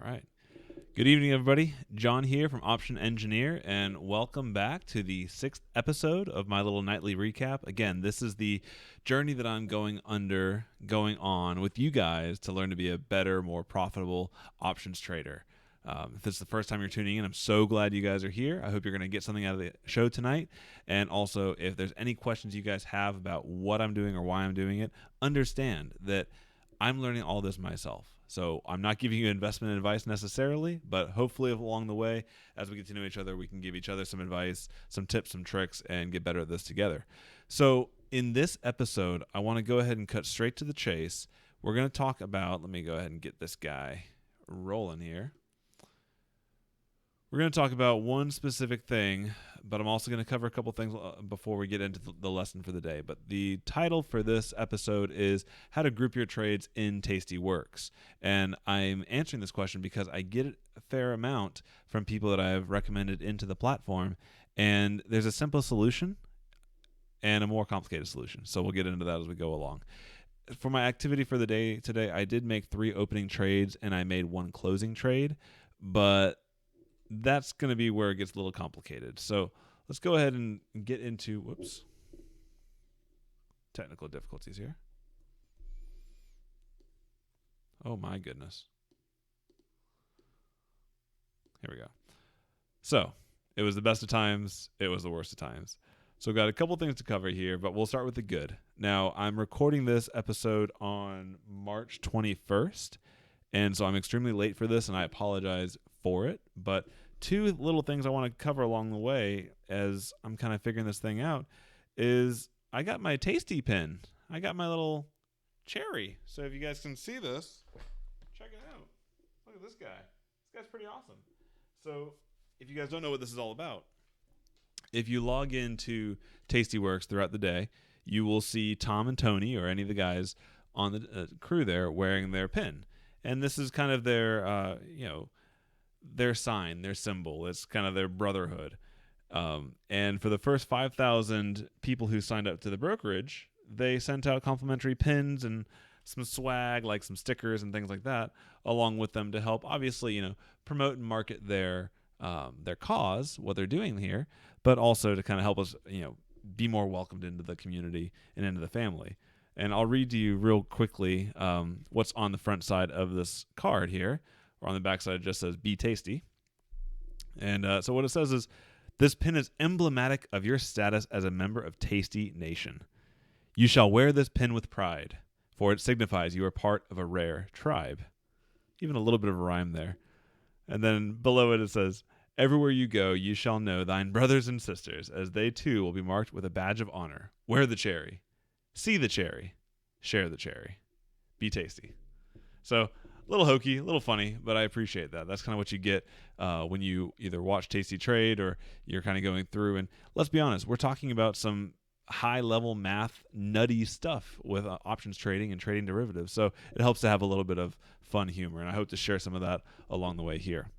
right. Good evening, everybody. John here from Option Engineer, and welcome back to the 6th episode of my little nightly recap. Again, this is the journey that I'm going on with you guys to learn to be a better, more profitable options trader. If this is the first time you're tuning in, I'm so glad you guys are here. I hope you're going to get something out of the show tonight. And also, if there's any questions you guys have about what I'm doing or why I'm doing it, understand that I'm learning all this myself. So I'm not giving you investment advice necessarily, but hopefully along the way, as we get to know each other, we can give each other some advice, some tips, some tricks, and get better at this together. So in this episode, I want to go ahead and cut straight to the chase. We're going to talk about, let me go ahead and get this guy rolling here. We're going to talk about one specific thing, but I'm also going to cover a couple things before we get into the lesson for the day. But the title for this episode is How to Group Your Trades in Tastyworks. And I'm answering this question because I get a fair amount from people that I've recommended into the platform. And there's a simple solution and a more complicated solution. So we'll get into that as we go along. For my activity for the day today, I did make 3 opening trades and I made 1 closing trade. But that's going to be where it gets a little complicated. So let's go ahead and get into, technical difficulties here. Oh my goodness. Here we go. So it was the best of times. It was the worst of times. So we've got a couple things to cover here, but we'll start with the good. Now, I'm recording this episode on March 21st. And so I'm extremely late for this, and I apologize for it. But 2 little things I want to cover along the way as I'm kind of figuring this thing out is I got my Tasty pin. I got my little cherry. So if you guys can see this, check it out. Look at this guy. This guy's pretty awesome. So if you guys don't know what this is all about, if you log into Tastyworks throughout the day, you will see Tom and Tony or any of the guys on the crew there wearing their pin. And this is kind of their, their sign, their symbol. It's kind of their brotherhood. And for the first 5,000 people who signed up to the brokerage, they sent out complimentary pins and some swag, like some stickers and things like that, along with them to help, obviously, promote and market their cause, what they're doing here, but also to kind of help us, be more welcomed into the community and into the family. And I'll read to you real quickly what's on the front side of this card here, or on the back side it just says, "Be tasty." And so what it says is, "This pin is emblematic of your status as a member of Tasty Nation. You shall wear this pin with pride, for it signifies you are part of a rare tribe." Even a little bit of a rhyme there. And then below it says, "Everywhere you go, you shall know thine brothers and sisters, as they too will be marked with a badge of honor. Wear the cherry. See the cherry, share the cherry, be tasty." So a little hokey, a little funny, but I appreciate that. That's kind of what you get when you either watch Tasty Trade or you're kind of going through. And let's be honest, we're talking about some high-level math, nutty stuff with options trading and trading derivatives. So it helps to have a little bit of fun humor, and I hope to share some of that along the way here.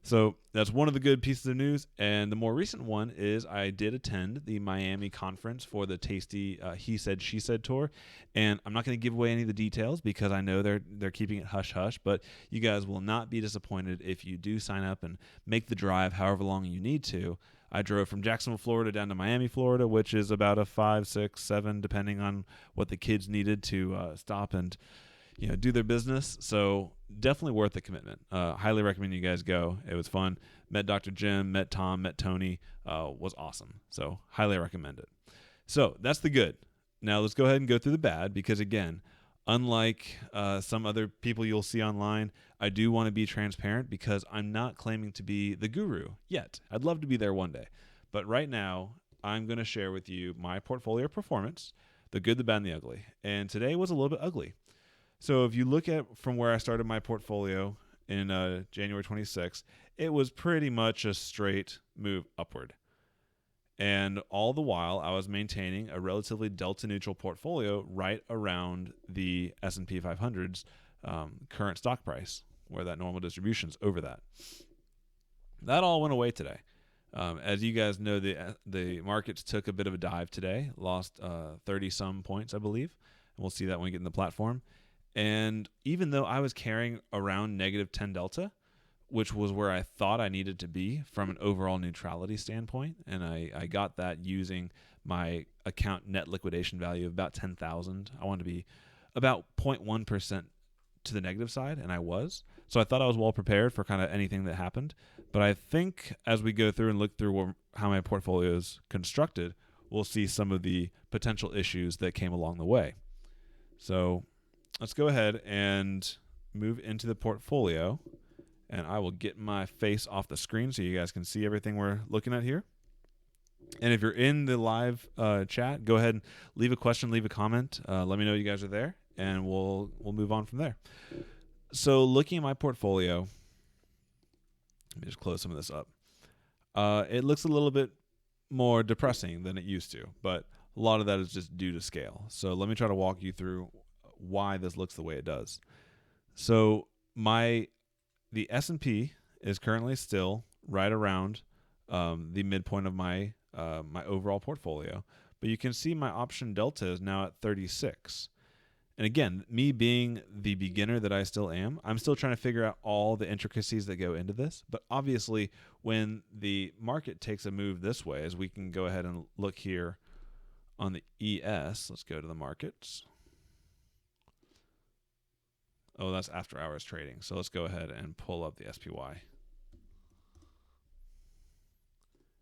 So that's one of the good pieces of news. And the more recent one is I did attend the Miami conference for the Tasty He Said, She Said tour. And I'm not going to give away any of the details because I know they're keeping it hush-hush. But you guys will not be disappointed if you do sign up and make the drive however long you need to. I drove from Jacksonville, Florida down to Miami, Florida, which is about a 5, 6, 7, depending on what the kids needed to stop and do their business. So definitely worth the commitment. Highly recommend you guys go. It was fun. Met Dr. Jim, met Tom, met Tony. Was awesome. So highly recommend it. So that's the good. Now let's go ahead and go through the bad because, again, unlike some other people you'll see online, I do want to be transparent because I'm not claiming to be the guru yet. I'd love to be there one day. But right now, I'm going to share with you my portfolio performance, the good, the bad, and the ugly. And today was a little bit ugly. So if you look at from where I started my portfolio in January 26th, it was pretty much a straight move upward. And all the while, I was maintaining a relatively delta-neutral portfolio right around the S&P 500's current stock price, where that normal distribution's over that. That all went away today. As you guys know, the markets took a bit of a dive today, lost 30-some points, I believe. And we'll see that when we get in the platform. And even though I was carrying around negative 10 delta, which was where I thought I needed to be from an overall neutrality standpoint, and I got that using my account net liquidation value of about 10,000. I wanted to be about 0.1% to the negative side, and I was. So I thought I was well prepared for kind of anything that happened. But I think as we go through and look through how my portfolio is constructed, we'll see some of the potential issues that came along the way. So let's go ahead and move into the portfolio, and I will get my face off the screen so you guys can see everything we're looking at here. And if you're in the live chat, go ahead and leave a question, leave a comment. Let me know you guys are there, and we'll move on from there. So looking at my portfolio, let me just close some of this up. It looks a little bit more depressing than it used to, but a lot of that is just due to scale. So let me try to walk you through why this looks the way it does. So the S&P is currently still right around the midpoint of my my overall portfolio, but you can see my option delta is now at 36. And again, me being the beginner that I still am, I'm still trying to figure out all the intricacies that go into this. But obviously, when the market takes a move this way, as we can go ahead and look here on the ES, let's go to the markets. Oh, that's after hours trading. So let's go ahead and pull up the SPY.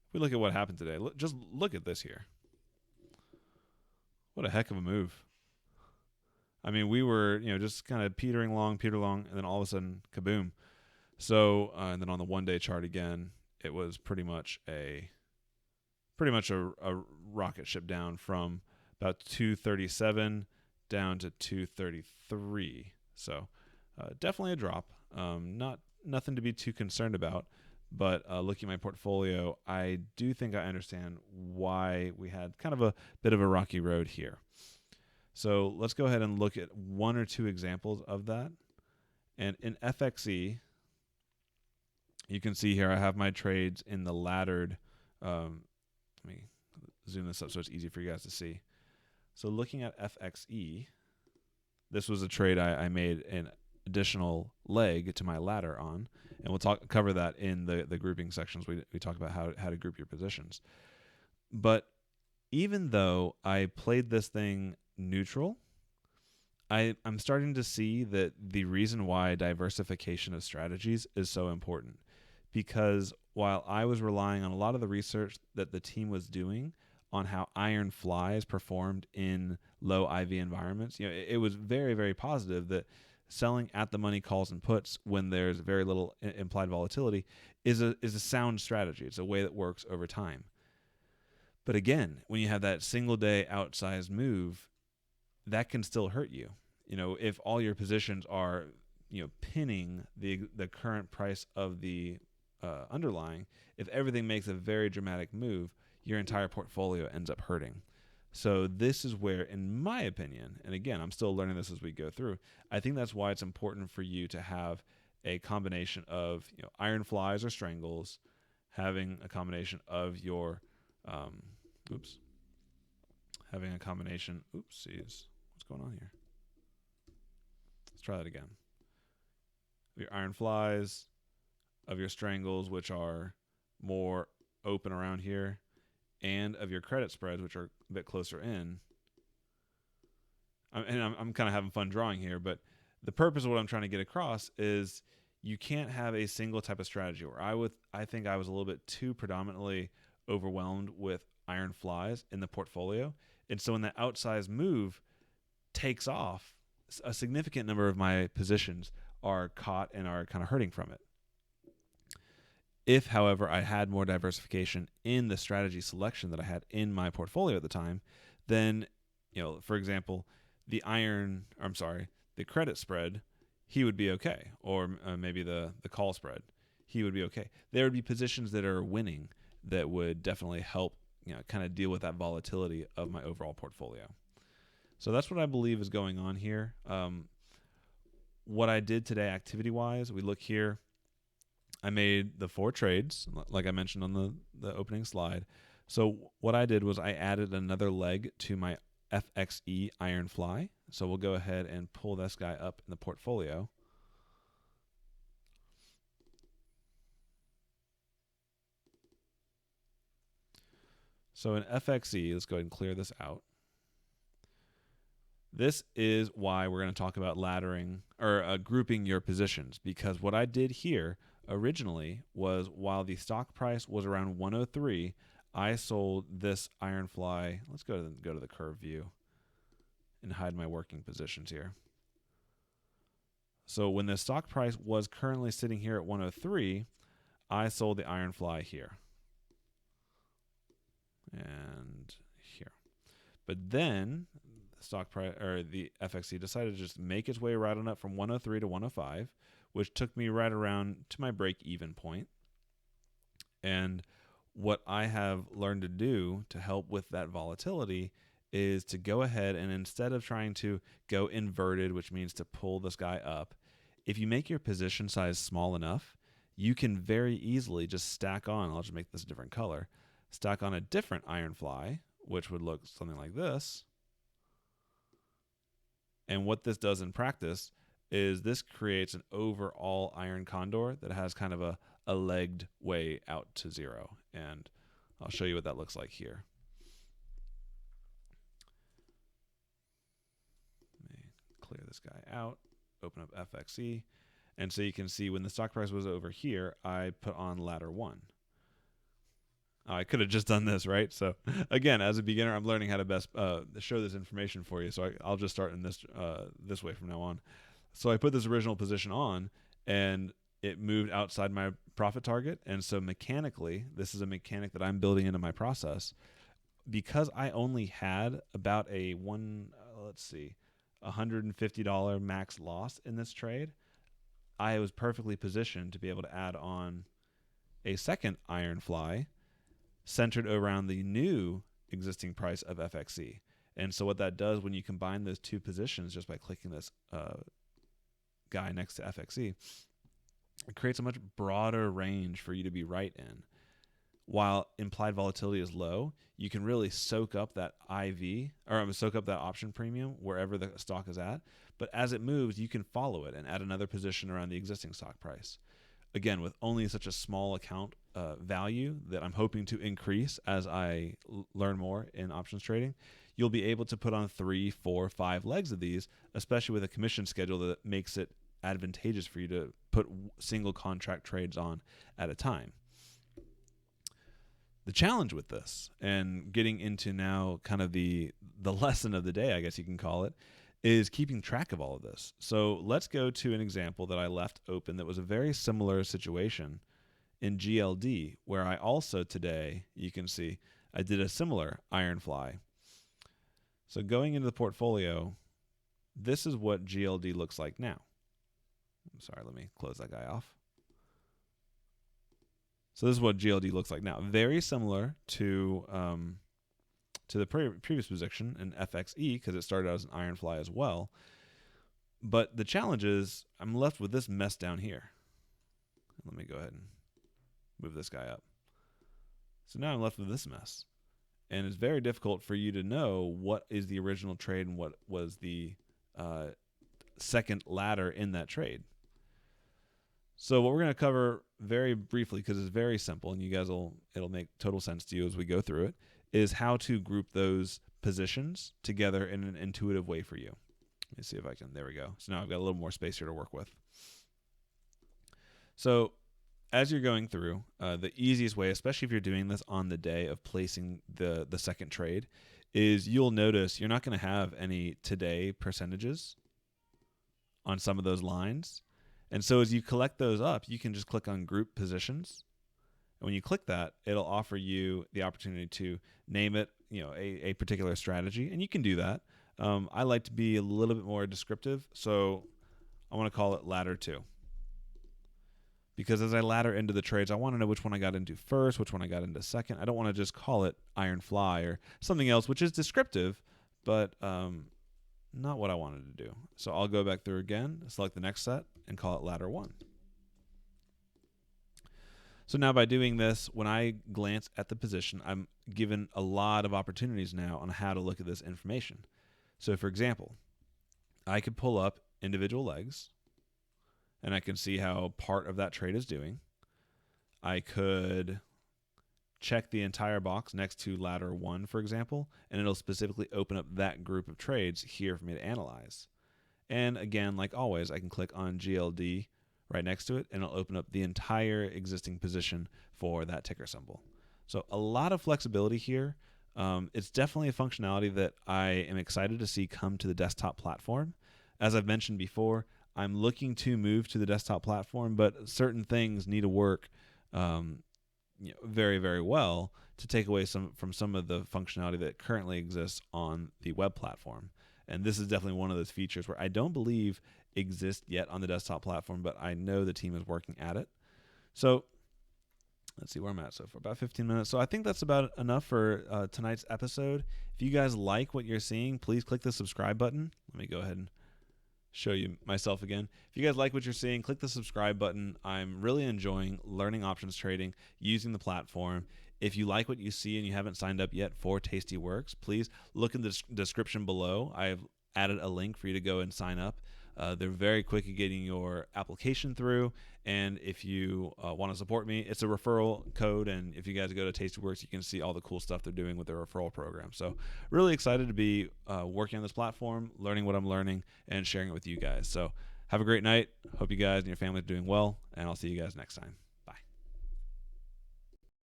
If we look at what happened today, just look at this here. What a heck of a move. I mean, we were, just kind of petering along, and then all of a sudden, kaboom. So, and then on the one-day chart again, it was pretty much a rocket ship down from about 237 down to 233. So, definitely a drop. Nothing to be too concerned about. But looking at my portfolio, I do think I understand why we had kind of a bit of a rocky road here. So let's go ahead and look at one or two examples of that. And in FXE, you can see here I have my trades in the laddered. Let me zoom this up so it's easy for you guys to see. So looking at FXE, this was a trade I made an additional leg to my ladder on. And we'll cover that in the grouping sections. We talk about how to group your positions. But even though I played this thing neutral, I'm starting to see that the reason why diversification of strategies is so important, because while I was relying on a lot of the research that the team was doing on how iron flies performed in low IV environments, it was very, very positive that selling at the money calls and puts when there's very little implied volatility is a sound strategy. It's a way that works over time. But again, when you have that single day outsized move, that can still hurt you. If all your positions are, pinning the current price of the underlying, if everything makes a very dramatic move, your entire portfolio ends up hurting. So this is where, in my opinion, and again, I'm still learning this as we go through, I think that's why it's important for you to have a combination of iron flies or strangles, having a combination of your oopsies. What's going on here? Let's try that again. Your iron flies, of your strangles, which are more open around here, and of your credit spreads, which are a bit closer in. I'm kind of having fun drawing here, but the purpose of what I'm trying to get across is you can't have a single type of strategy. Where I think I was a little bit too predominantly overwhelmed with iron flies in the portfolio. And so when that outsized move takes off, a significant number of my positions are caught and are kind of hurting from it. If, however, I had more diversification in the strategy selection that I had in my portfolio at the time, then, for example, the credit spread, he would be okay. Or maybe the call spread, he would be okay. There would be positions that are winning that would definitely help kind of deal with that volatility of my overall portfolio. So that's what I believe is going on here. What I did today activity-wise, we look here. I made the 4 trades, like I mentioned on the opening slide. So what I did was I added another leg to my FXE iron fly. So we'll go ahead and pull this guy up in the portfolio. So in FXE, let's go ahead and clear this out. This is why we're going to talk about laddering or grouping your positions, because what I did here originally was while the stock price was around 103, I sold this iron fly. Let's go to the curve view and hide my working positions here. So when the stock price was currently sitting here at 103, I sold the iron fly here and here. But then the stock price or the FXC decided to just make its way right on up from 103 to 105, which took me right around to my break even point. And what I have learned to do to help with that volatility is to go ahead and instead of trying to go inverted, which means to pull this guy up, if you make your position size small enough, you can very easily just stack on, I'll just make this a different color, stack on a different iron fly, which would look something like this. And what this does in practice is this creates an overall iron condor that has kind of a legged way out to zero. And I'll show you what that looks like here. Let me clear this guy out, open up FXE. And so you can see when the stock price was over here, I put on ladder 1. I could have just done this, right? So again, as a beginner, I'm learning how to best show this information for you. So I'll just start in this way from now on. So I put this original position on, and it moved outside my profit target. And so mechanically, this is a mechanic that I'm building into my process. Because I only had about a $150 max loss in this trade, I was perfectly positioned to be able to add on a second iron fly centered around the new existing price of FXE. And so what that does when you combine those two positions just by clicking this guy next to FXE, it creates a much broader range for you to be right in. While implied volatility is low, you can really soak up that soak up that option premium wherever the stock is at. But as it moves, you can follow it and add another position around the existing stock price. Again, with only such a small account value that I'm hoping to increase as I learn more in options trading, you'll be able to put on 3, 4, 5 legs of these, especially with a commission schedule that makes it advantageous for you to put single contract trades on at a time. The challenge with this, and getting into now kind of the lesson of the day, I guess you can call it, is keeping track of all of this. So let's go to an example that I left open that was a very similar situation in GLD, where I also today, you can see, I did a similar iron fly. So going into the portfolio, this is what GLD looks like now. I'm sorry, let me close that guy off. So this is what GLD looks like now. Very similar to the previous position in FXE, because it started out as an iron fly as well. But the challenge is I'm left with this mess down here. Let me go ahead and move this guy up. So now I'm left with this mess. And it's very difficult for you to know what is the original trade and what was the second ladder in that trade. So what we're going to cover very briefly, because it's very simple and it'll make total sense to you as we go through it, is how to group those positions together in an intuitive way for you. Let me see if I can, there we go. So now I've got a little more space here to work with. So as you're going through, the easiest way, especially if you're doing this on the day of placing the second trade, is you'll notice you're not going to have any today percentages on some of those lines. And so as you collect those up, you can just click on group positions. And when you click that, it'll offer you the opportunity to name it, a particular strategy. And you can do that. I like to be a little bit more descriptive. So I want to call it ladder 2. Because as I ladder into the trades, I want to know which one I got into first, which one I got into second. I don't want to just call it iron fly or something else, which is descriptive, but not what I wanted to do. So I'll go back through again, select the next set, and call it ladder 1. So now by doing this, when I glance at the position, I'm given a lot of opportunities now on how to look at this information. So, for example, I could pull up individual legs, and I can see how part of that trade is doing. I could check the entire box next to ladder 1, for example, and it'll specifically open up that group of trades here for me to analyze. And again, like always, I can click on GLD right next to it, and it'll open up the entire existing position for that ticker symbol. So a lot of flexibility here. It's definitely a functionality that I am excited to see come to the desktop platform. As I've mentioned before, I'm looking to move to the desktop platform, but certain things need to work very, very well to take away from some of the functionality that currently exists on the web platform. And this is definitely one of those features where I don't believe exist yet on the desktop platform, but I know the team is working at it. So let's see where I'm at so far, about 15 minutes. So I think that's about enough for tonight's episode. If you guys like what you're seeing, please click the subscribe button. Let me go ahead and show you myself again. If you guys like what you're seeing, click the subscribe button. I'm really enjoying learning options trading using the platform. If you like what you see and you haven't signed up yet for Tastyworks, please look in the description below. I've added a link for you to go and sign up. They're very quick at getting your application through, and if you want to support me, it's a referral code, and if you guys go to Tastyworks, you can see all the cool stuff they're doing with their referral program. So really excited to be working on this platform, learning what I'm learning, and sharing it with you guys. So have a great night. Hope you guys and your family are doing well, and I'll see you guys next time.